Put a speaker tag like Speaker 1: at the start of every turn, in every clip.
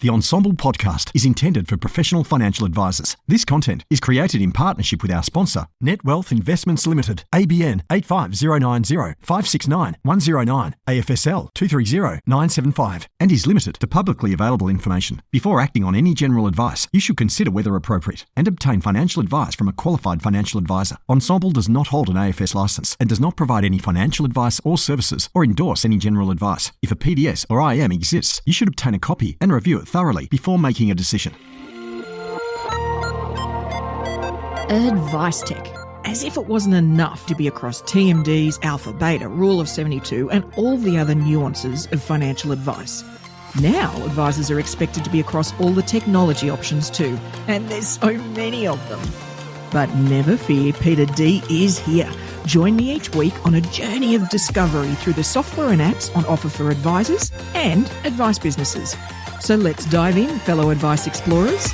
Speaker 1: The Ensemble podcast is intended for professional financial advisors. This content is created in partnership with our sponsor, Net Wealth Investments Limited, ABN 85090 569 109, AFSL 230975, and is limited to publicly available information. Before acting on any general advice, you should consider whether appropriate and obtain financial advice from a qualified financial advisor. Ensemble does not hold an AFS license and does not provide any financial advice or services or endorse any general advice. If a PDS or IM exists, you should obtain a copy and review it thoroughly before making a decision.
Speaker 2: AdviceTech. As if it wasn't enough to be across TMDs, Alpha, Beta, Rule of 72 and all the other nuances of financial advice. Now advisors are expected to be across all the technology options too, and there's so many of them. But never fear, Peita D is here. Join me each week on a journey of discovery through the software and apps on offer for advisors and advice businesses. So let's dive in, fellow advice explorers.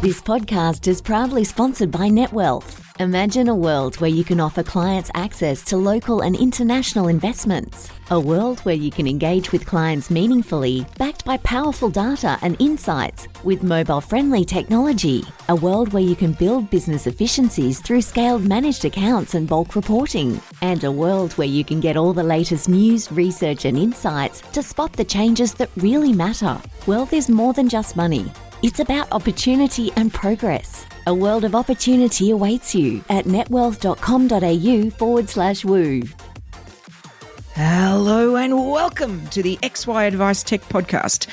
Speaker 3: This podcast is proudly sponsored by NetWealth. Imagine a world where you can offer clients access to local and international investments. A world where you can engage with clients meaningfully, backed by powerful data and insights with mobile-friendly technology. A world where you can build business efficiencies through scaled managed accounts and bulk reporting. And a world where you can get all the latest news, research and insights to spot the changes that really matter. Wealth is more than just money. It's about opportunity and progress. A world of opportunity awaits you at netwealth.com.au/woo.
Speaker 2: Hello and welcome to the XY AdviceTech Podcast.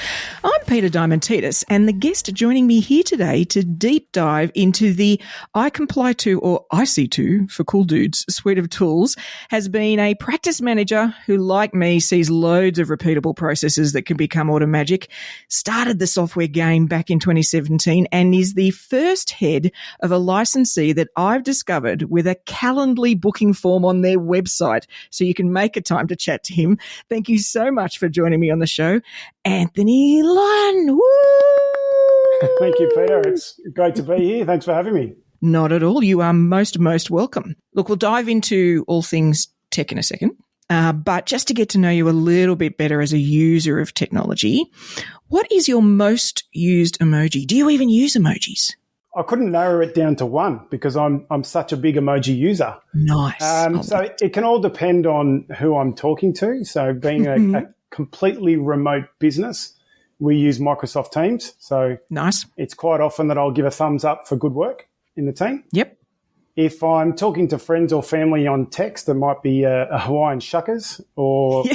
Speaker 2: I'm Peita Diamantidis, and the guest joining me here today to deep dive into the iComply2 or IC2 for cool dudes suite of tools has been a practice manager who, like me, sees loads of repeatable processes that can become automagic, started the software game back in 2017 and is the first head of a licensee that I've discovered with a Calendly booking form on their website, so you can make a time to chat to him. Thank you so much for joining me on the show, Anthony Lyon. Woo!
Speaker 4: Thank you, Peita. It's great to be here. Thanks for having me.
Speaker 2: Not at all. You are most welcome. Look, we'll dive into all things tech in a second, but just to get to know you a little bit better as a user of technology, what is your most used emoji? Do you even use emojis?
Speaker 4: I couldn't narrow it down to one because I'm such a big emoji user.
Speaker 2: Nice.
Speaker 4: So it can all depend on who I'm talking to. So being a completely remote business, we use Microsoft Teams. So
Speaker 2: nice.
Speaker 4: It's quite often that I'll give a thumbs up for good work in the team.
Speaker 2: Yep.
Speaker 4: If I'm talking to friends or family on text, there might be a Hawaiian shuckers or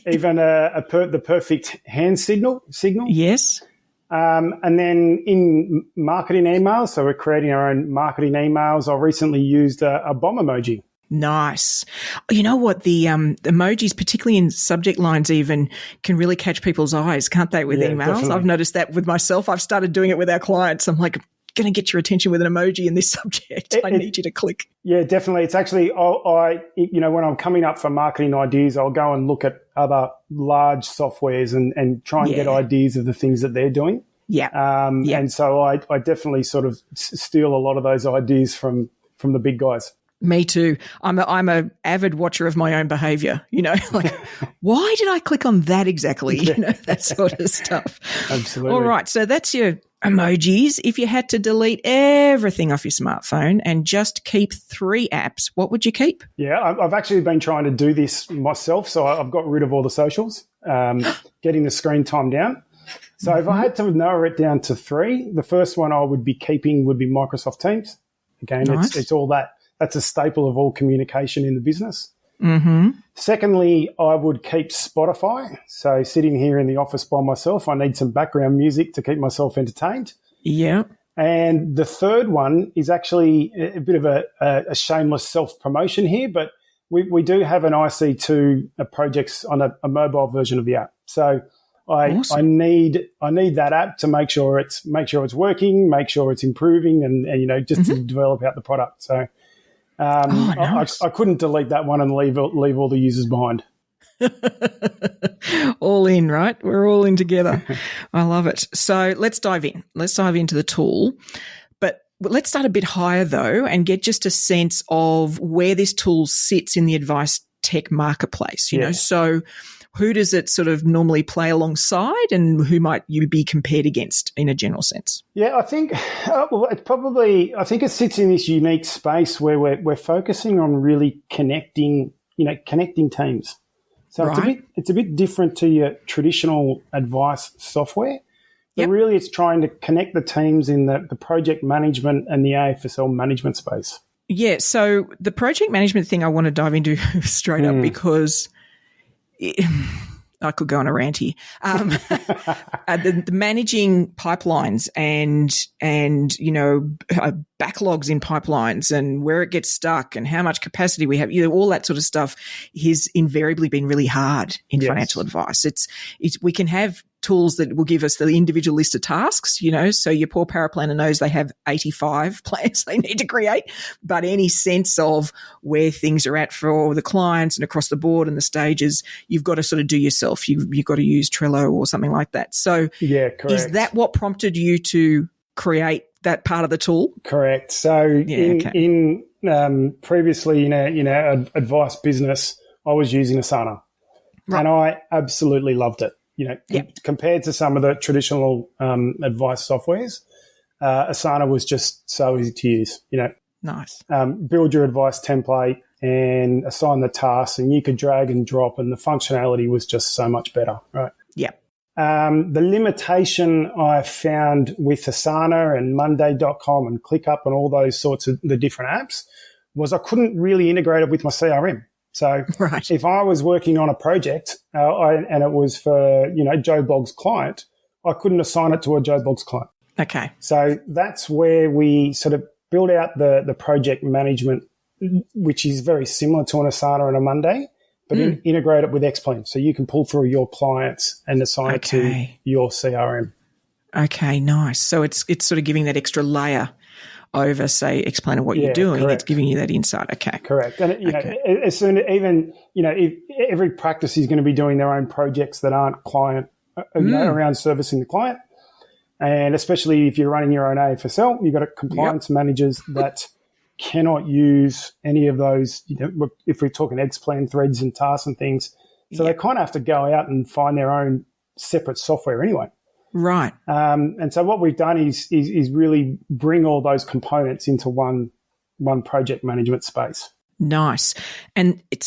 Speaker 4: even the perfect hand signal.
Speaker 2: Yes.
Speaker 4: And then in marketing emails, so we're creating our own marketing emails. I recently used a bomb emoji.
Speaker 2: Nice. You know what? The emojis, particularly in subject lines even, can really catch people's eyes, can't they, with emails?
Speaker 4: Definitely.
Speaker 2: I've noticed that with myself. I've started doing it with our clients. I'm like, going to get your attention with an emoji in this subject. I need you to click.
Speaker 4: Yeah, definitely. It's actually, when I'm coming up for marketing ideas, I'll go and look at other large softwares and try and get ideas of the things that they're doing.
Speaker 2: Yeah.
Speaker 4: And so I definitely sort of steal a lot of those ideas from the big guys.
Speaker 2: Me too. I'm a avid watcher of my own behavior, like why did I click on that exactly? That sort of stuff.
Speaker 4: Absolutely.
Speaker 2: All right. So that's your emojis. If you had to delete everything off your smartphone and just keep 3 apps, what would you keep?
Speaker 4: Yeah, I've actually been trying to do this myself. So I've got rid of all the socials, getting the screen time down. So if I had to narrow it down to 3, the first one I would be keeping would be Microsoft Teams. Again,
Speaker 2: nice.
Speaker 4: It's all that. That's a staple of all communication in the business.
Speaker 2: Mm-hmm.
Speaker 4: Secondly, I would keep Spotify. So sitting here in the office by myself, I need some background music to keep myself entertained.
Speaker 2: Yeah.
Speaker 4: And the third one is actually a bit of a shameless self-promotion here, but we do have an IC2 projects on a mobile version of the app. So
Speaker 2: awesome.
Speaker 4: I need that app to make sure it's working, make sure it's improving, and just to develop out the product. So
Speaker 2: nice.
Speaker 4: I couldn't delete that one and leave all the users behind.
Speaker 2: All in, right? We're all in together. I love it. So let's dive in. Let's dive into the tool. But let's start a bit higher though and get just a sense of where this tool sits in the advice tech marketplace. You know, so who does it sort of normally play alongside, and who might you be compared against in a general sense?
Speaker 4: Yeah, I think I think it sits in this unique space where we're focusing on really connecting teams. So
Speaker 2: Right.
Speaker 4: it's a bit different to your traditional advice software. But
Speaker 2: Yep.
Speaker 4: really, it's trying to connect the teams in the project management and the AFSL management space.
Speaker 2: Yeah, so the project management thing I want to dive into straight up because I could go on a rant here. The managing pipelines and backlogs in pipelines and where it gets stuck and how much capacity we have, all that sort of stuff has invariably been really hard in financial advice. It's we can have tools that will give us the individual list of tasks, so your poor paraplanner knows they have 85 plans they need to create, but any sense of where things are at for the clients and across the board and the stages, you've got to sort of do yourself. You've got to use Trello or something like that. So
Speaker 4: yeah, correct.
Speaker 2: Is that what prompted you to create that part of the tool?
Speaker 4: Correct. So previously in a advice business, I was using Asana, and I absolutely loved it. Compared to some of the traditional advice softwares, Asana was just so easy to use.
Speaker 2: Nice.
Speaker 4: Build your advice template and assign the tasks, and you could drag and drop, and the functionality was just so much better, right?
Speaker 2: Yeah.
Speaker 4: The limitation I found with Asana and Monday.com and ClickUp and all those sorts of the different apps was I couldn't really integrate it with my CRM. So if I was working on a project and it was for, Joe Blogg's client, I couldn't assign it to a Joe Blogg's client.
Speaker 2: Okay.
Speaker 4: So that's where we sort of build out the project management, which is very similar to an Asana and a Monday, but integrate it with Xplan. So you can pull through your clients and assign it to your CRM.
Speaker 2: Okay, nice. So it's sort of giving that extra layer over, say, explaining what you're doing.
Speaker 4: Correct.
Speaker 2: It's giving you that insight. Okay.
Speaker 4: Correct. And, as soon even, if every practice is going to be doing their own projects that aren't client, around servicing the client. And especially if you're running your own AFSL, you've got compliance managers that cannot use any of those, if we're talking Xplan threads and tasks and things. So they kind of have to go out and find their own separate software anyway.
Speaker 2: Right.
Speaker 4: And so what we've done is really bring all those components into one project management space.
Speaker 2: Nice. And it's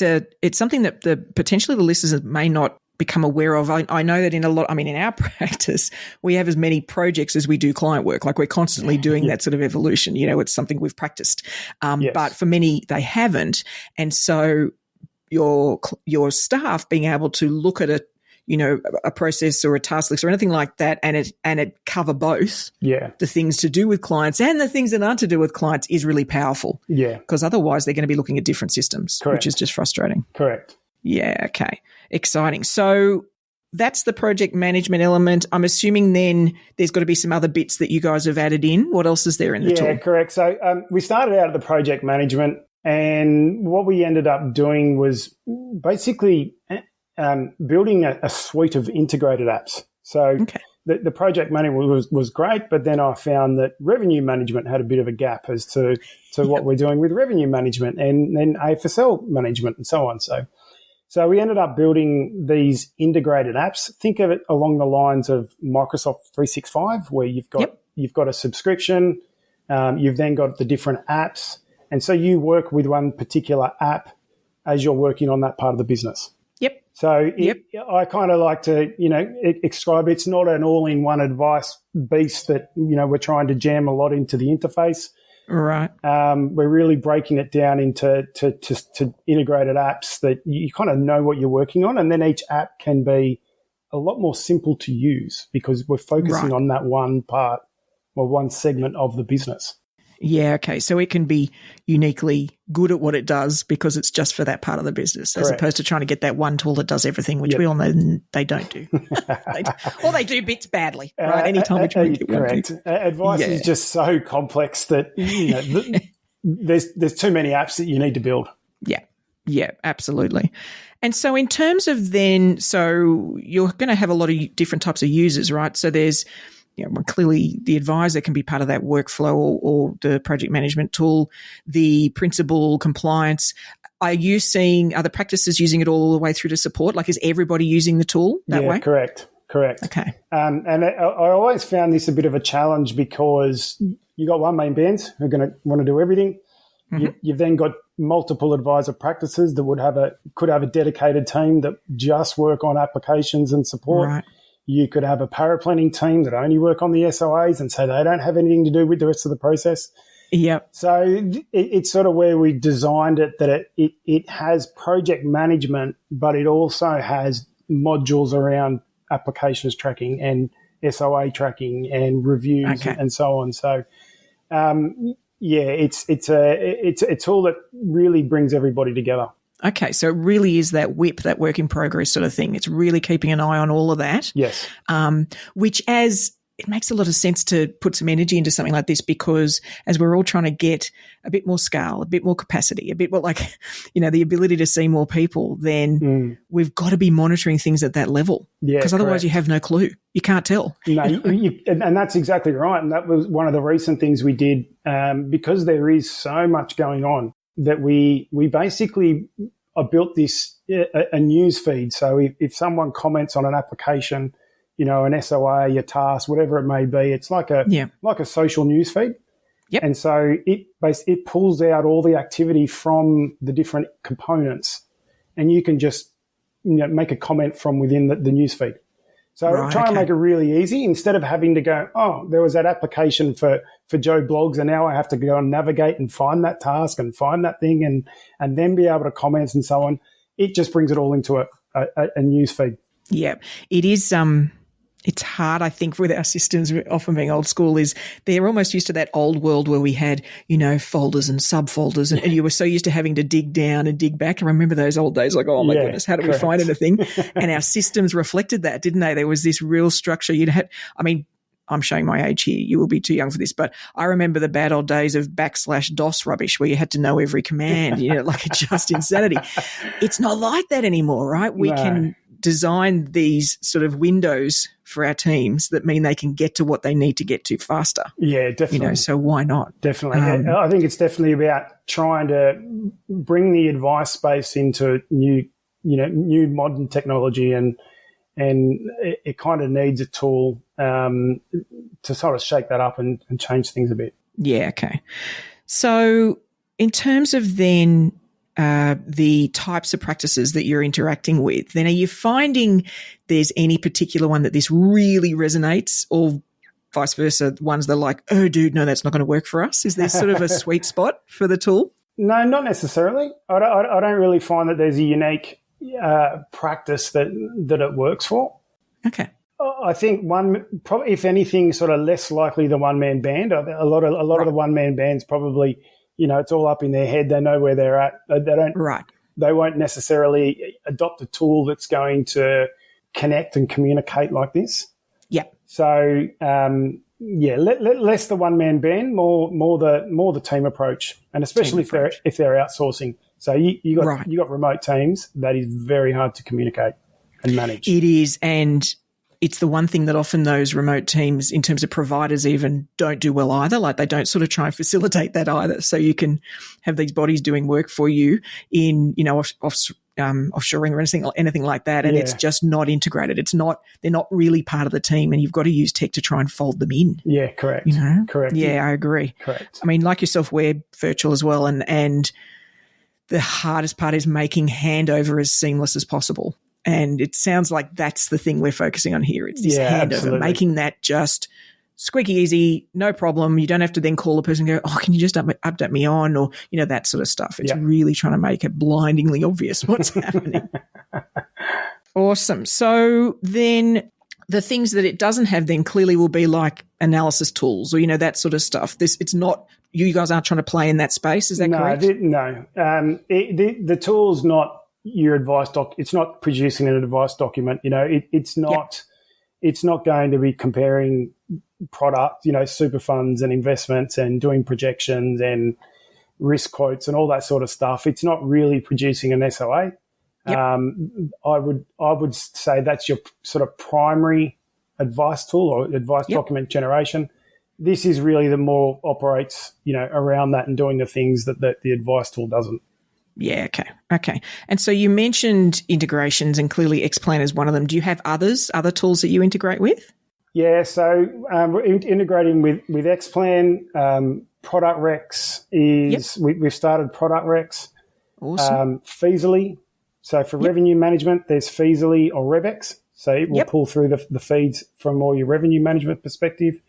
Speaker 2: something that potentially the listeners may not become aware of. I know that in our practice, we have as many projects as we do client work. Like we're constantly doing that sort of evolution. It's something we've practiced. But for many, they haven't. And so your staff being able to look at a process or a task list or anything like that, and it cover both the things to do with clients and the things that aren't to do with clients is really powerful. Yeah. Because otherwise they're going to be looking at different systems, which is just frustrating.
Speaker 4: Correct.
Speaker 2: Yeah. Okay. Exciting. So that's the project management element. I'm assuming then there's got to be some other bits that you guys have added in. What else is there in the tool?
Speaker 4: Yeah, correct. So we started out at the project management, and what we ended up doing was basically building a suite of integrated apps. So the project management was great, but then I found that revenue management had a bit of a gap as to what we're doing with revenue management and then AFSL management and so on. So we ended up building these integrated apps. Think of it along the lines of Microsoft 365, where you've got a subscription, you've then got the different apps, and so you work with one particular app as you're working on that part of the business. So I kind of like to, describe it's not an all-in-one advice beast that, we're trying to jam a lot into the interface.
Speaker 2: Right.
Speaker 4: We're really breaking it down into to integrated apps that you kind of know what you're working on, and then each app can be a lot more simple to use because we're focusing on that one part or one segment of the business.
Speaker 2: Yeah, okay. So it can be uniquely good at what it does because it's just for that part of the business, as opposed to trying to get that one tool that does everything, which we all know they don't do. Or they do bits badly, right? Anytime we try to get one thing.
Speaker 4: Advice is just so complex that there's too many apps that you need to build.
Speaker 2: Yeah, absolutely. And so in terms of then, so you're going to have a lot of different types of users, right? So there's clearly the advisor can be part of that workflow or the project management tool, the principal compliance. are you seeing other practices using it all the way through to support? Like, is everybody using the tool that way?
Speaker 4: Correct.
Speaker 2: Okay.
Speaker 4: And I always found this a bit of a challenge because you got one main bands who are going to want to do everything. You've then got multiple advisor practices that could have a dedicated team that just work on applications and support.
Speaker 2: Right.
Speaker 4: You could have a paraplanning team that only work on the SOAs and so they don't have anything to do with the rest of the process.
Speaker 2: Yep.
Speaker 4: So it's sort of where we designed it that it has project management, but it also has modules around applications tracking and SOA tracking and reviews and so on. So, it's a tool that really brings everybody together.
Speaker 2: Okay, so it really is that WIP, that work in progress sort of thing. It's really keeping an eye on all of that.
Speaker 4: Yes.
Speaker 2: Which it makes a lot of sense to put some energy into something like this because as we're all trying to get a bit more scale, a bit more capacity, a bit more the ability to see more people, then we've got to be monitoring things at that level. Yeah, because otherwise you have no clue. You can't tell.
Speaker 4: No, and that's exactly right. And that was one of the recent things we did because there is so much going on that we basically built this a news feed. So if someone comments on an application, an SOA, your task, whatever it may be, it's like a social news feed.
Speaker 2: Yep.
Speaker 4: And so it pulls out all the activity from the different components, and you can just make a comment from within the news feed. So try and make it really easy instead of having to go, oh, there was that application for Joe Blogs, and now I have to go and navigate and find that task and find that thing and then be able to comment and so on. It just brings it all into a news feed.
Speaker 2: Yeah, it is. It's hard, I think, with our systems, often being old school, is they're almost used to that old world where we had, folders and subfolders and you were so used to having to dig down and dig back. I remember those old days like, oh, my goodness, how do we find anything? And our systems reflected that, didn't they? There was this real structure. I'm showing my age here. You will be too young for this, but I remember the bad old days of /DOS rubbish where you had to know every command, like it's just insanity. It's not like that anymore, right? We can design these sort of windows for our teams that mean they can get to what they need to get to faster.
Speaker 4: Yeah, definitely.
Speaker 2: So why not?
Speaker 4: Definitely. I think it's definitely about trying to bring the advice space into new modern technology, and it kind of needs a tool to sort of shake that up and change things a bit.
Speaker 2: Yeah, okay. So in terms of then the types of practices that you're interacting with, then are you finding there's any particular one that this really resonates, or vice versa, ones that are like, oh, dude, no, that's not going to work for us? Is there sort of a sweet spot for the tool?
Speaker 4: No, not necessarily. I don't really find that there's a unique practice that it works for.
Speaker 2: Okay.
Speaker 4: I think probably, if anything, sort of less likely the one-man band. A lot of the one-man bands probably, it's all up in their head. They know where they're at. They won't necessarily adopt a tool that's going to connect and communicate like this.
Speaker 2: Yeah.
Speaker 4: So less the one-man band, more the team approach, and especially if they're outsourcing. So you got remote teams, that is very hard to communicate and manage.
Speaker 2: It is, and it's the one thing that often those remote teams, in terms of providers, even don't do well either. Like they don't sort of try and facilitate that either. So you can have these bodies doing work for you in, offshoring or anything like that, and it's just not integrated. They're not really part of the team, and you've got to use tech to try and fold them in.
Speaker 4: Yeah, correct. Correct.
Speaker 2: Yeah, I agree.
Speaker 4: Correct.
Speaker 2: I mean, like yourself, we're virtual as well, and the hardest part is making handover as seamless as possible. And it sounds like that's the thing we're focusing on here. It's this handover, absolutely. Making that just squeaky easy, no problem. You don't have to then call a person and go, oh, can you just update me on, or, that sort of stuff. It's really trying to make it blindingly obvious what's happening. Awesome. So then the things that it doesn't have then clearly will be like analysis tools or, that sort of stuff. It's not, you guys aren't trying to play in that space. Is that correct?
Speaker 4: No. The tool's not your advice it's not producing an advice document. It's not going to be comparing product, super funds and investments and doing projections and risk quotes and all that sort of stuff. It's not really producing an SOA. Yep. I would say that's your sort of primary advice tool or advice document generation. This is really the more operates, around that and doing the things that the advice tool doesn't.
Speaker 2: Yeah, okay. And so you mentioned integrations, and clearly Xplan is one of them. Do you have other tools that you integrate with?
Speaker 4: Yeah, so we're integrating with Xplan. Product Rex is, we've started Product Rex.
Speaker 2: Awesome.
Speaker 4: Feasily. So for revenue management, there's Feasily or RevX. So it will pull through the feeds from all your revenue management perspective.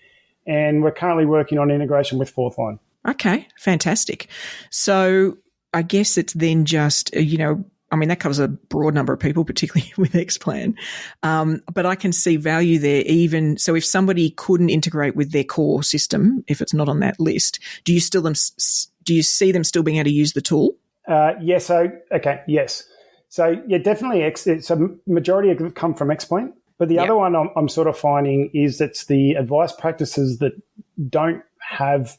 Speaker 4: And we're currently working on integration with Fourthline.
Speaker 2: Okay, fantastic. So I guess it's then just, that covers a broad number of people, particularly with Xplan. But I can see value there even. So if somebody couldn't integrate with their core system, if it's not on that list, do you see them still being able to use the tool?
Speaker 4: Yes. So yeah, definitely. So majority of it come from Xplan. But the other one I'm sort of finding is it's the advice practices that don't have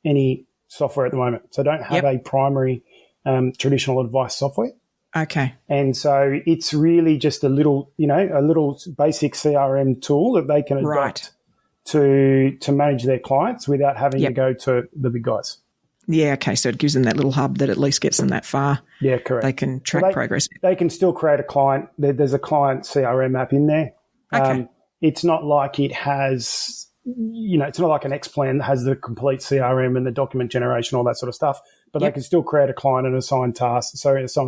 Speaker 4: any software at the moment. So don't have a primary traditional advice software.
Speaker 2: Okay.
Speaker 4: And so it's really just a little basic CRM tool that they can adopt to manage their clients without having to go to the big guys.
Speaker 2: Yeah, okay. So it gives them that little hub that at least gets them that far.
Speaker 4: Yeah, correct.
Speaker 2: They can track progress.
Speaker 4: They can still create a client. There's a client CRM app in there.
Speaker 2: Okay.
Speaker 4: It's not like it has, it's not like an Xplan that has the complete CRM and the document generation, all that sort of stuff. But they can still create a client and assign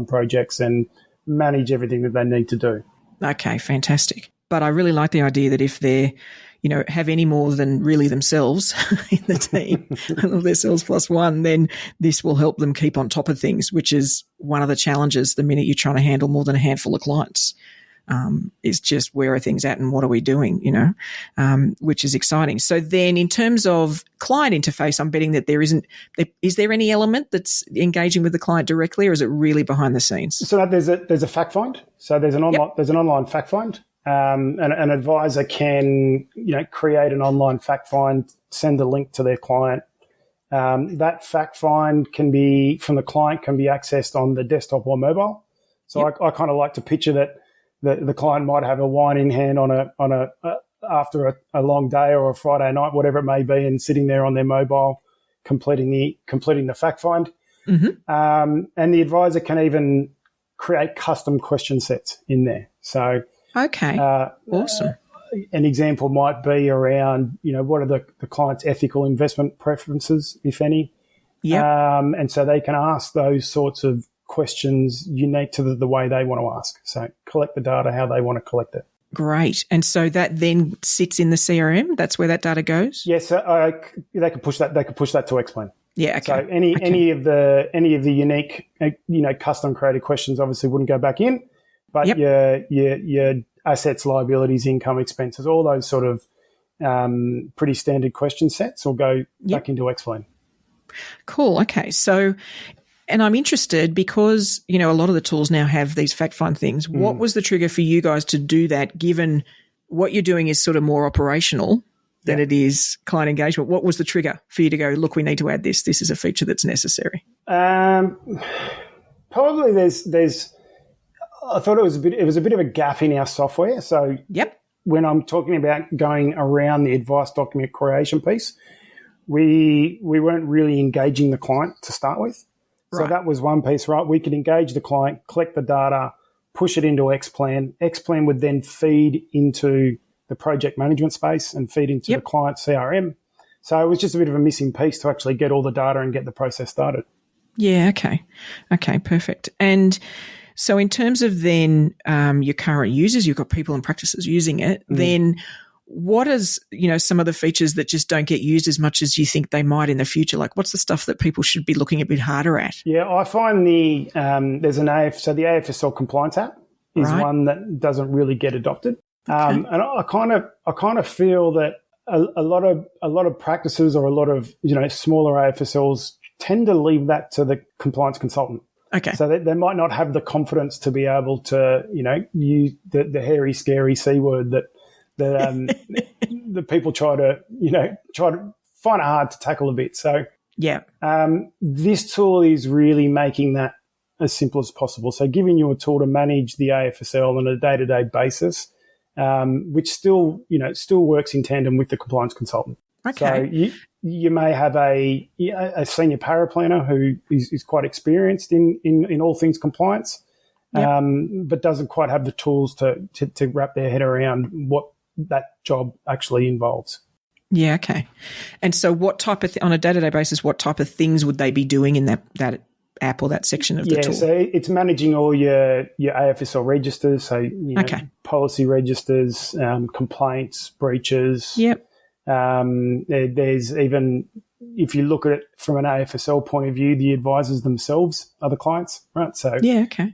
Speaker 4: projects and manage everything that they need to do.
Speaker 2: Okay, fantastic. But I really like the idea that if they're, have any more than really themselves in the team, themselves plus one, then this will help them keep on top of things, which is one of the challenges the minute you're trying to handle more than a handful of clients. Is just where are things at and what are we doing, which is exciting. So then in terms of client interface, I'm betting that is there any element that's engaging with the client directly, or is it really behind the scenes?
Speaker 4: So there's a fact find. So there's an online fact find. An advisor can, create an online fact find, send a link to their client. That fact find can be accessed on the desktop or mobile. So I kind of like to picture that the client might have a wine in hand after a long day or a Friday night, whatever it may be, and sitting there on their mobile completing the fact find. Mm-hmm. And the advisor can even create custom question sets in there. So awesome. An example might be around, what are the client's ethical investment preferences, if any? Yeah. And so they can ask those sorts of questions unique to the way they want to ask. So collect the data how they want to collect it.
Speaker 2: Great. And so that then sits in the CRM? That's where that data goes?
Speaker 4: Yes. They could push that. They could push that to Xplan.
Speaker 2: Yeah. Okay.
Speaker 4: So any of the unique, custom created questions obviously wouldn't go back in, but your assets, liabilities, income, expenses, all those sort of pretty standard question sets will go back into Xplan.
Speaker 2: Cool. Okay. So, and I'm interested because, a lot of the tools now have these fact find things. What was the trigger for you guys to do that, given what you're doing is sort of more operational than it is client engagement? What was the trigger for you to go, look, we need to add this. This is a feature that's necessary.
Speaker 4: Probably there's I thought it was a bit of a gap in our software. So when I'm talking about going around the advice document creation piece, we weren't really engaging the client to start with. So that was one piece, right? We could engage the client, collect the data, push it into Xplan. Xplan would then feed into the project management space and feed into the client CRM. So it was just a bit of a missing piece to actually get all the data and get the process started. Yeah,
Speaker 2: okay. Okay, perfect. And so in terms of then your current users, you've got people and practices using it, then what is, some of the features that just don't get used as much as you think they might in the future? Like what's the stuff that people should be looking a bit harder at?
Speaker 4: Yeah, I find there's the AFSL compliance app is one that doesn't really get adopted. And I kind of feel that a lot of practices or a lot of, smaller AFSLs tend to leave that to the compliance consultant.
Speaker 2: Okay.
Speaker 4: So they might not have the confidence to be able to, use the hairy, scary C word that the people try to find it hard to tackle a bit. So this tool is really making that as simple as possible. So giving you a tool to manage the AFSL on a day-to-day basis, which still works in tandem with the compliance consultant.
Speaker 2: Okay.
Speaker 4: So you may have a senior paraplanner who is quite experienced in all things compliance, but doesn't quite have the tools to wrap their head around what that job actually involves.
Speaker 2: Yeah, okay. And so what type of, on a day-to-day basis, what type of things would they be doing in that app or that section of the tool?
Speaker 4: So it's managing all your AFSL registers, so policy registers, complaints, breaches.
Speaker 2: Yep.
Speaker 4: There's even, if you look at it from an AFSL point of view, the advisors themselves are the clients, right? So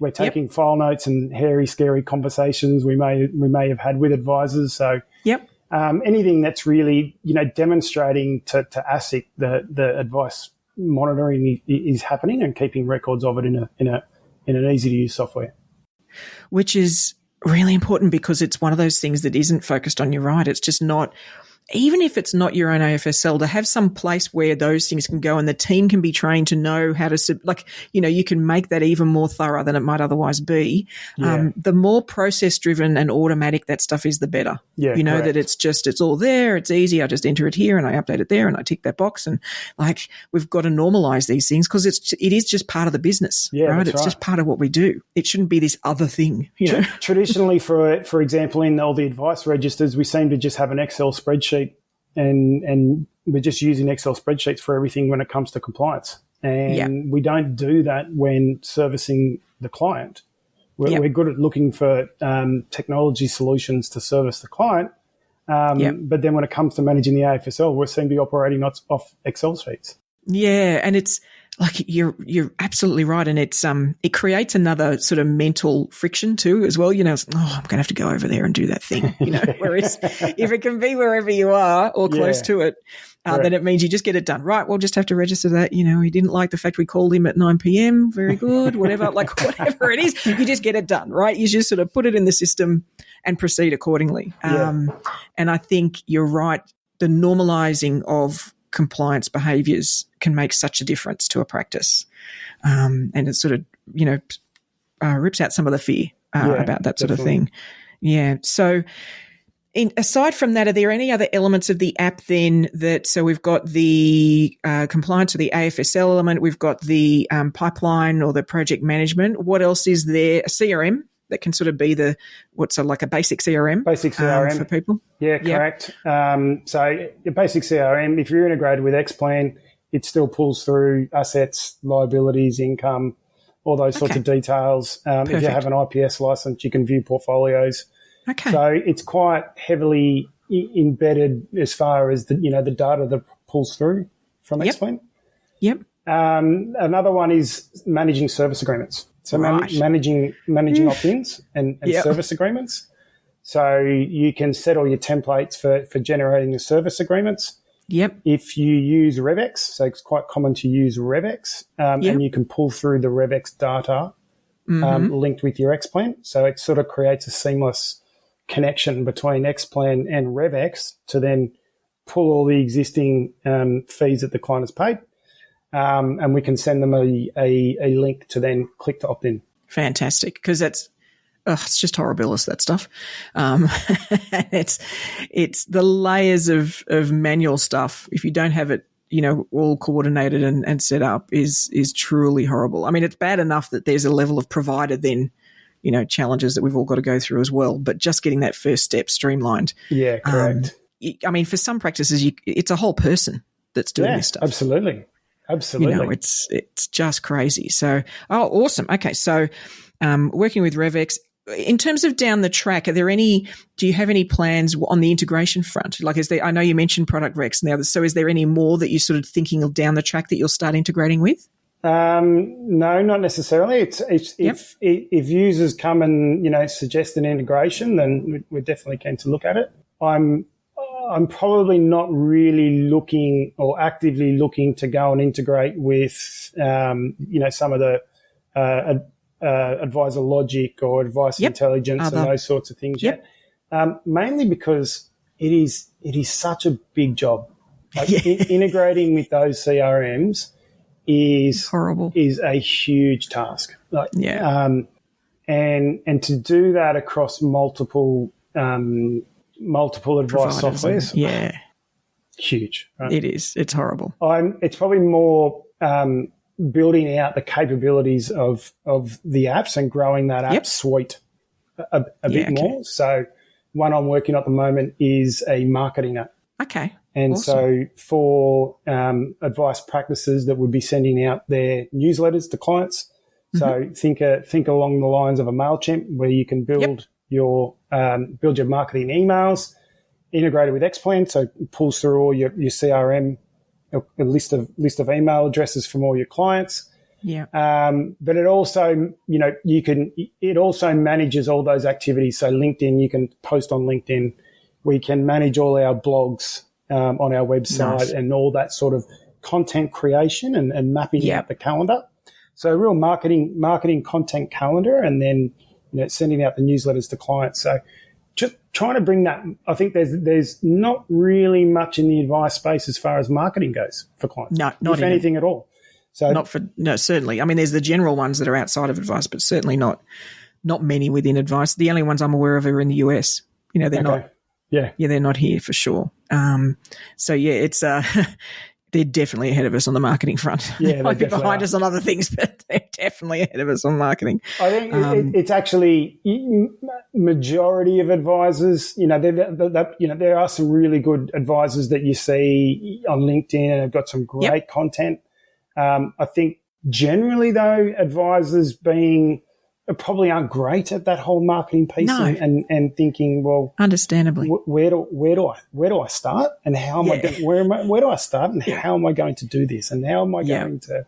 Speaker 4: we're taking file notes and hairy, scary conversations we may have had with advisors. So anything that's really, demonstrating to ASIC the advice monitoring is happening and keeping records of it in an easy to use software.
Speaker 2: Which is really important because it's one of those things that isn't focused on. You're right. It's just not, even if it's not your own AFSL, to have some place where those things can go and the team can be trained to know how to, you can make that even more thorough than it might otherwise be.
Speaker 4: Yeah.
Speaker 2: The more process driven and automatic that stuff is, the better.
Speaker 4: Yeah,
Speaker 2: that it's all there. It's easy. I just enter it here and I update it there and I tick that box. And we've got to normalize these things because it is just part of the business, right? It's just part of what we do. It shouldn't be this other thing.
Speaker 4: Traditionally, for example, in all the advice registers, we seem to just have an Excel spreadsheet. And we're just using Excel spreadsheets for everything when it comes to compliance. And we don't do that when servicing the client. We're good at looking for technology solutions to service the client. But then when it comes to managing the AFSL, we seem to be operating off Excel sheets.
Speaker 2: Yeah, and it's you're absolutely right, and it's it creates another sort of mental friction too as well. I'm going to have to go over there and do that thing. Whereas if it can be wherever you are or close to it, then it means you just get it done. Right, we'll just have to register that. He didn't like the fact we called him at 9 p.m. Very good, whatever. Whatever it is, you just get it done. Right, you just sort of put it in the system and proceed accordingly. And I think you're right. The normalizing of compliance behaviours can make such a difference to a practice. And it sort of, rips out some of the fear about that sort of thing. Yeah. So aside from that, are there any other elements of the app then so we've got the compliance of the AFSL element, we've got the pipeline or the project management. What else is there? A CRM? That can sort of be like a basic CRM?
Speaker 4: Basic CRM.
Speaker 2: For people?
Speaker 4: Yeah, correct. So your basic CRM, if you're integrated with Xplan, it still pulls through assets, liabilities, income, all those sorts of details. If you have an IPS license, you can view portfolios.
Speaker 2: Okay.
Speaker 4: So it's quite heavily embedded as far as the data that pulls through from Xplan.
Speaker 2: Yep.
Speaker 4: Another one is managing service agreements. So managing opt-ins and service agreements. So you can set all your templates for generating the service agreements.
Speaker 2: Yep.
Speaker 4: If you use RevX, so it's quite common to use RevX, and you can pull through the RevX data linked with your Xplan. So it sort of creates a seamless connection between Xplan and RevX to then pull all the existing fees that the client has paid. And we can send them a link to then click to opt in.
Speaker 2: Fantastic, because it's just horribilis, that stuff. It's the layers of manual stuff. If you don't have it, all coordinated and set up is truly horrible. I mean, it's bad enough that there's a level of provider then, challenges that we've all got to go through as well. But just getting that first step streamlined. Yeah,
Speaker 4: correct.
Speaker 2: I mean, for some practices, it's a whole person that's doing this stuff.
Speaker 4: Absolutely.
Speaker 2: It's just crazy. So, awesome. Okay. So, working with RevX, in terms of down the track, do you have any plans on the integration front? I know you mentioned Product Rex and the others. So is there any more that you're sort of thinking of down the track that you'll start integrating with?
Speaker 4: No, not necessarily. If users come and, suggest an integration, then we're definitely keen to look at it. I'm probably not really looking or actively looking to go and integrate with, some of the advisor logic or advice intelligence and those sorts of things yet. Mainly because it is such a big job. Integrating with those CRMs is horrible. Is a huge task. And to do that across multiple advice softwares. huge. Right?
Speaker 2: It is. It's horrible.
Speaker 4: It's probably more building out the capabilities of the apps and growing that app suite a bit more. So one I'm working on at the moment is a marketing app.
Speaker 2: Okay.
Speaker 4: And
Speaker 2: awesome.
Speaker 4: so for advice practices that would be sending out their newsletters to clients. So think along the lines of a MailChimp where you can build your marketing emails integrated with Xplan. So it pulls through all your CRM, a list of email addresses from all your clients.
Speaker 2: Yeah.
Speaker 4: But it also, it also manages all those activities. So LinkedIn, you can post on LinkedIn. We can manage all our blogs on our website and all that sort of content creation and mapping out the calendar. So a real marketing content calendar, and then sending out the newsletters to clients. So just trying to bring that. I think there's not really much in the advice space as far as marketing goes for clients.
Speaker 2: No, not
Speaker 4: if anything at all. So
Speaker 2: certainly. I mean, there's the general ones that are outside of advice, but certainly not many within advice. The only ones I'm aware of are in the US. They're not. Yeah, they're not here for sure. It's they're definitely ahead of us on the marketing front.
Speaker 4: Yeah,
Speaker 2: they might be behind us on other things, but they're definitely ahead of us on marketing.
Speaker 4: I think it's actually majority of advisors. There are some really good advisors that you see on LinkedIn and have got some great content. I think generally though, advisors probably aren't great at that whole marketing piece and thinking, well,
Speaker 2: understandably,
Speaker 4: where do I start, and how am I where do I start, and how am I going to do this, and how am I going to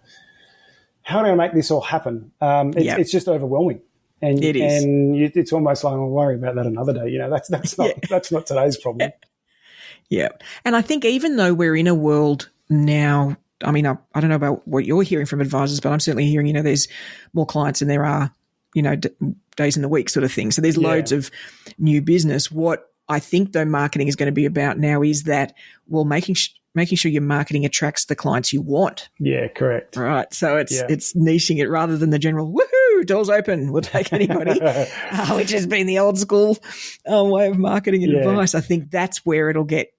Speaker 4: how do I make this all happen? It's just overwhelming, and
Speaker 2: it is,
Speaker 4: and it's almost like I'll worry about that another day. That's not today's problem.
Speaker 2: Yeah, and I think even though we're in a world now, I mean, I don't know about what you're hearing from advisors, but I'm certainly hearing there's more clients than there are days in the week sort of thing. So there's loads of new business. What I think though marketing is going to be about now is that, well, making sure your marketing attracts the clients you want.
Speaker 4: Yeah, correct.
Speaker 2: Right. So it's niching it rather than the general, woohoo, doors open, we'll take anybody, which has been the old school way of marketing and advice. I think that's where it'll get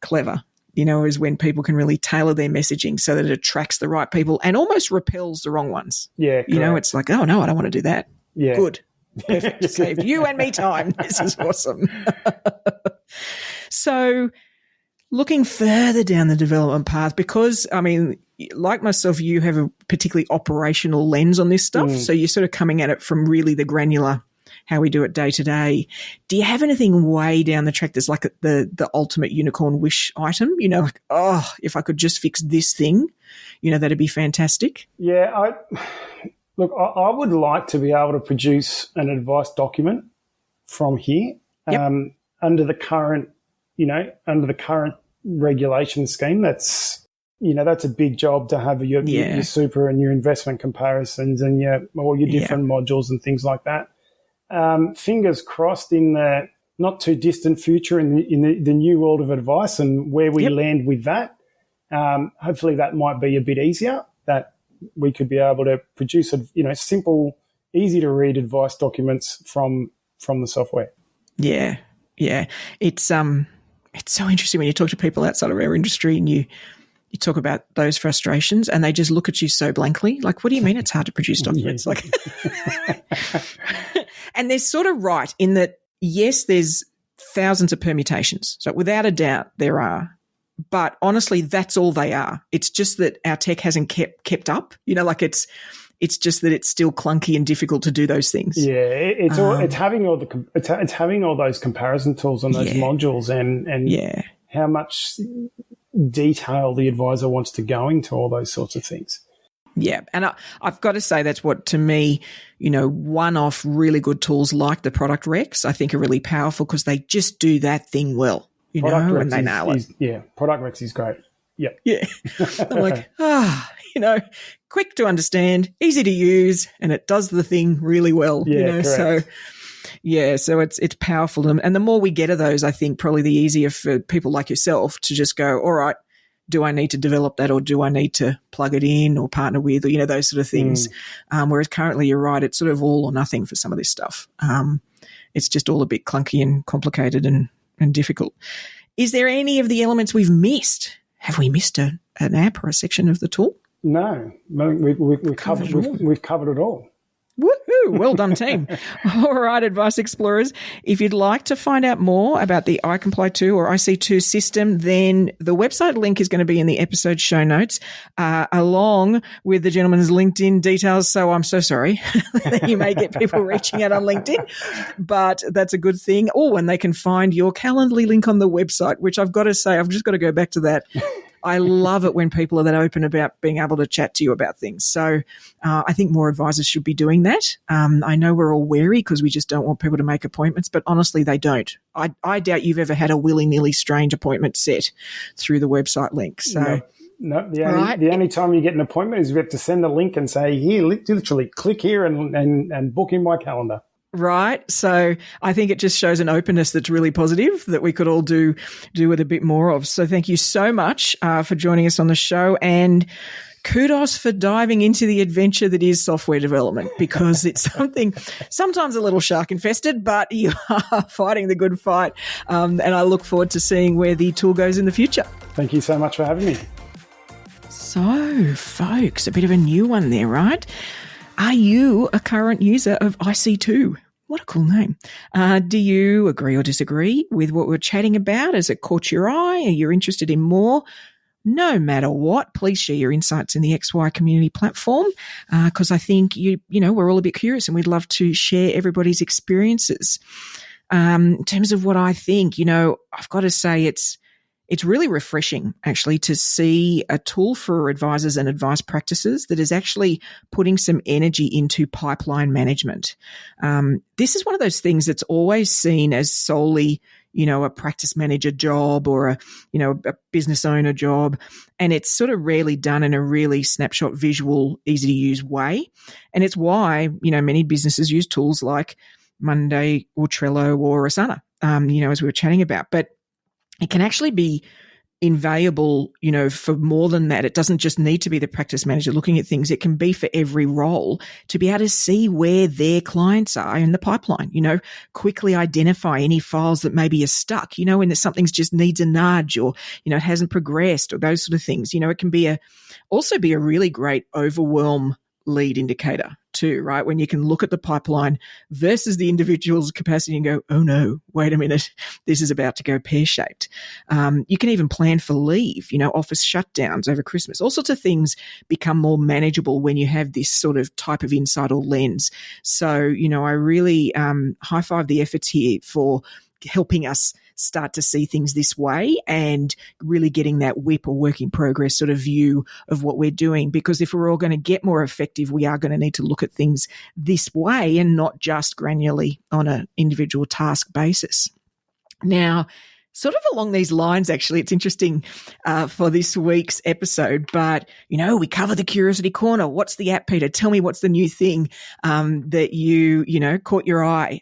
Speaker 2: clever. Is when people can really tailor their messaging so that it attracts the right people and almost repels the wrong ones.
Speaker 4: Yeah. Correct.
Speaker 2: It's like, oh no, I don't want to do that.
Speaker 4: Yeah.
Speaker 2: Good. Perfect. Saved you and me time. This is awesome. So looking further down the development path, because, I mean, like myself, you have a particularly operational lens on this stuff. So you're sort of coming at it from really the granular, how we do it day to day. Do you have anything way down the track that's like the ultimate unicorn wish item? Like, oh, if I could just fix this thing, that'd be fantastic.
Speaker 4: Yeah, I would like to be able to produce an advice document from here under the current regulation scheme. That's a big job to have your super and your investment comparisons and all your different modules and things like that. Fingers crossed in the not too distant future in the new world of advice and where we land with that. Hopefully that might be a bit easier, that we could be able to produce simple, easy to read advice documents from the software.
Speaker 2: Yeah. Yeah. It's so interesting when you talk to people outside of our industry and you talk about those frustrations and they just look at you so blankly. Like, what do you mean it's hard to produce documents? Like, and they're sort of right in that, yes, there's thousands of permutations. So without a doubt there are. But honestly, that's all they are. It's just that our tech hasn't kept up. It's just that it's still clunky and difficult to do those things.
Speaker 4: Yeah, it's having all those comparison tools on those modules and how much detail the advisor wants to go into all those sorts of things.
Speaker 2: Yeah, and I've got to say that's what, to me, one-off really good tools like the Product Recs I think are really powerful because they just do that thing well. And they nail it.
Speaker 4: Product Recs is great. Yep.
Speaker 2: Yeah. I'm like, quick to understand, easy to use, and it does the thing really well.
Speaker 4: Yeah, correct.
Speaker 2: So it's powerful. And the more we get of those, I think probably the easier for people like yourself to just go, all right, do I need to develop that or do I need to plug it in or partner with or, those sort of things. Whereas currently, you're right, it's sort of all or nothing for some of this stuff. It's just all a bit clunky and complicated and difficult. Is there any of the elements we've missed? Have we missed an app or a section of the tool?
Speaker 4: No, we've covered it all.
Speaker 2: Woohoo! Well done, team. All right, Advice Explorers. If you'd like to find out more about the iComply2 or IC2 system, then the website link is going to be in the episode show notes, along with the gentleman's LinkedIn details. So I'm so sorry that you may get people reaching out on LinkedIn, but that's a good thing. Oh, and they can find your Calendly link on the website, which I've got to say, I've just got to go back to that. I love it when people are that open about being able to chat to you about things. So I think more advisors should be doing that. I know we're all wary because we just don't want people to make appointments, but honestly, they don't. I doubt you've ever had a willy-nilly strange appointment set through the website link. So
Speaker 4: No, the only time you get an appointment is we have to send a link and say, here, literally click here and book in my calendar.
Speaker 2: Right. So I think it just shows an openness that's really positive that we could all do with a bit more of. So thank you so much for joining us on the show, and kudos for diving into the adventure that is software development, because it's something sometimes a little shark infested, but you are fighting the good fight. And I look forward to seeing where the tool goes in the future.
Speaker 4: Thank you so much for having me.
Speaker 2: So folks, a bit of a new one there, right? Are you a current user of IC2? What a cool name. Do you agree or disagree with what we're chatting about? Has it caught your eye? Are you interested in more? No matter what, please share your insights in the XY community platform, because I think we're all a bit curious and we'd love to share everybody's experiences. In terms of what I think, I've got to say it's really refreshing, actually, to see a tool for advisors and advice practices that is actually putting some energy into pipeline management. This is one of those things that's always seen as solely, a practice manager job or a business owner job. And it's sort of rarely done in a really snapshot visual, easy to use way. And it's why, many businesses use tools like Monday or Trello or Asana, as we were chatting about. But it can actually be invaluable, for more than that. It doesn't just need to be the practice manager looking at things. It can be for every role to be able to see where their clients are in the pipeline, quickly identify any files that maybe are stuck, when something's just needs a nudge or, it hasn't progressed or those sort of things. It can also be a really great overwhelm lead indicator too, right? When you can look at the pipeline versus the individual's capacity and go, oh no, wait a minute, this is about to go pear-shaped. You can even plan for leave, office shutdowns over Christmas. All sorts of things become more manageable when you have this sort of type of insight or lens. So, I really high-five the efforts here for helping us start to see things this way and really getting that WIP or work in progress sort of view of what we're doing. Because if we're all going to get more effective, we are going to need to look at things this way and not just granularly on an individual task basis. Now, sort of along these lines, actually, it's interesting for this week's episode, but, we cover the Curiosity Corner. What's the app, Peita? Tell me what's the new thing that you caught your eye.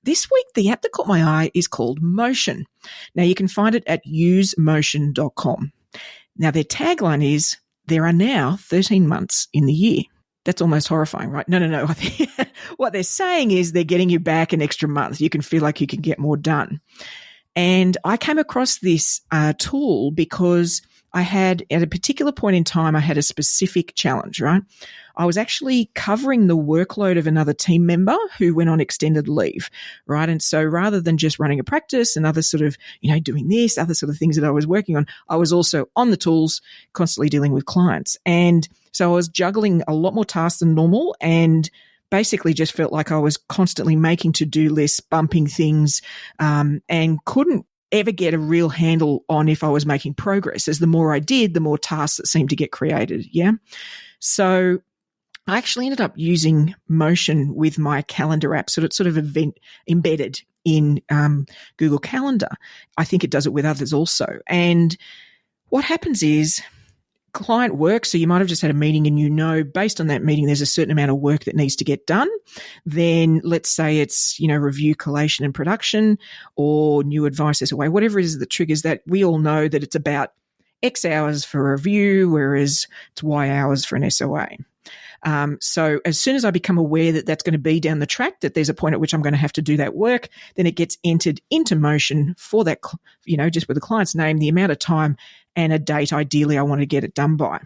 Speaker 2: This week, the app that caught my eye is called Motion. Now, you can find it at usemotion.com. Now, their tagline is, there are now 13 months in the year. That's almost horrifying, right? No. I think what they're saying is they're getting you back an extra month. You can feel like you can get more done. And I came across this tool because I had, at a particular point in time, I had a specific challenge, right? I was actually covering the workload of another team member who went on extended leave, right? And so rather than just running a practice and other sort of, doing this, other sort of things that I was working on, I was also on the tools, constantly dealing with clients. And so I was juggling a lot more tasks than normal and basically just felt like I was constantly making to-do lists, bumping things, and couldn't ever get a real handle on if I was making progress. As the more I did, the more tasks that seemed to get created. Yeah. So I actually ended up using Motion with my calendar app. So it's sort of embedded in Google Calendar. I think it does it with others also. And what happens is client work, so you might have just had a meeting and based on that meeting there's a certain amount of work that needs to get done. Then let's say it's, review, collation and production or new advice SOA, whatever it is that triggers that. We all know that it's about X hours for a review, whereas it's Y hours for an SOA. So as soon as I become aware that that's going to be down the track, that there's a point at which I'm going to have to do that work, then it gets entered into motion for that, just with the client's name, the amount of time and a date ideally I want to get it done by.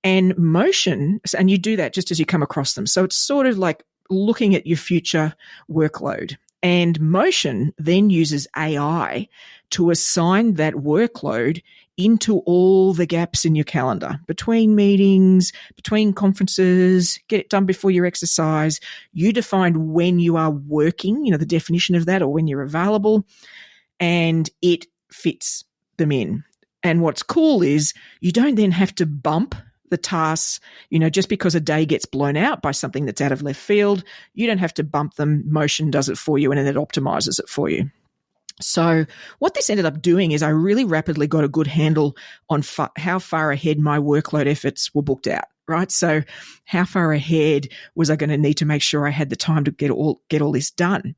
Speaker 2: And motion, and you do that just as you come across them. So it's sort of like looking at your future workload. And motion then uses AI to assign that workload into all the gaps in your calendar, between meetings, between conferences, get it done before your exercise. You define when you are working, the definition of that, or when you're available, and it fits them in. And what's cool is you don't then have to bump the tasks, just because a day gets blown out by something that's out of left field. You don't have to bump them. Motion does it for you, and then it optimizes it for you. So what this ended up doing is I really rapidly got a good handle on how far ahead my workload efforts were booked out, right? So how far ahead was I going to need to make sure I had the time to get all this done?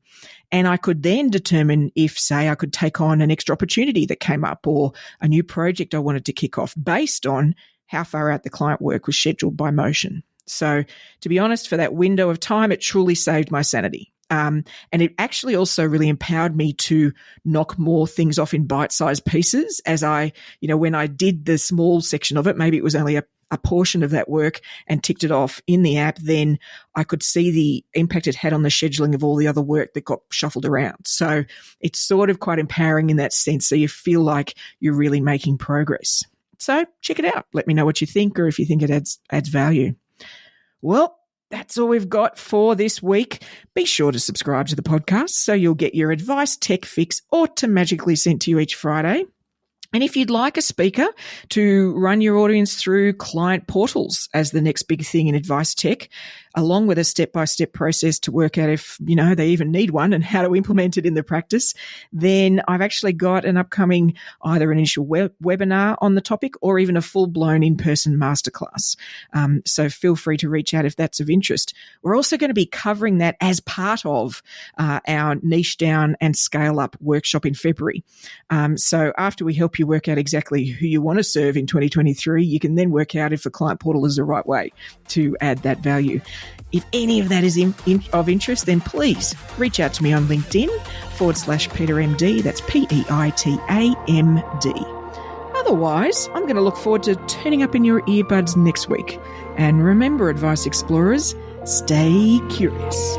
Speaker 2: And I could then determine if, say, I could take on an extra opportunity that came up or a new project I wanted to kick off based on how far out the client work was scheduled by motion. So to be honest, for that window of time, it truly saved my sanity. And it actually also really empowered me to knock more things off in bite-sized pieces as when I did the small section of it, maybe it was only a portion of that work and ticked it off in the app, then I could see the impact it had on the scheduling of all the other work that got shuffled around. So it's sort of quite empowering in that sense. So you feel like you're really making progress. So check it out. Let me know what you think or if you think it adds value. Well, that's all we've got for this week. Be sure to subscribe to the podcast so you'll get your advice tech fix automatically sent to you each Friday. And if you'd like a speaker to run your audience through client portals as the next big thing in advice tech, along with a step-by-step process to work out if, they even need one and how to implement it in the practice, then I've actually got an upcoming either an initial webinar on the topic or even a full-blown in-person masterclass. So feel free to reach out if that's of interest. We're also going to be covering that as part of our Niche Down and Scale Up workshop in February. So after we help you work out exactly who you want to serve in 2023, you can then work out if a client portal is the right way to add that value. If any of that is of interest, then please reach out to me on LinkedIn /PeitaMD. That's PEITAMD. Otherwise, I'm going to look forward to turning up in your earbuds next week. And remember, Advice Explorers, stay curious.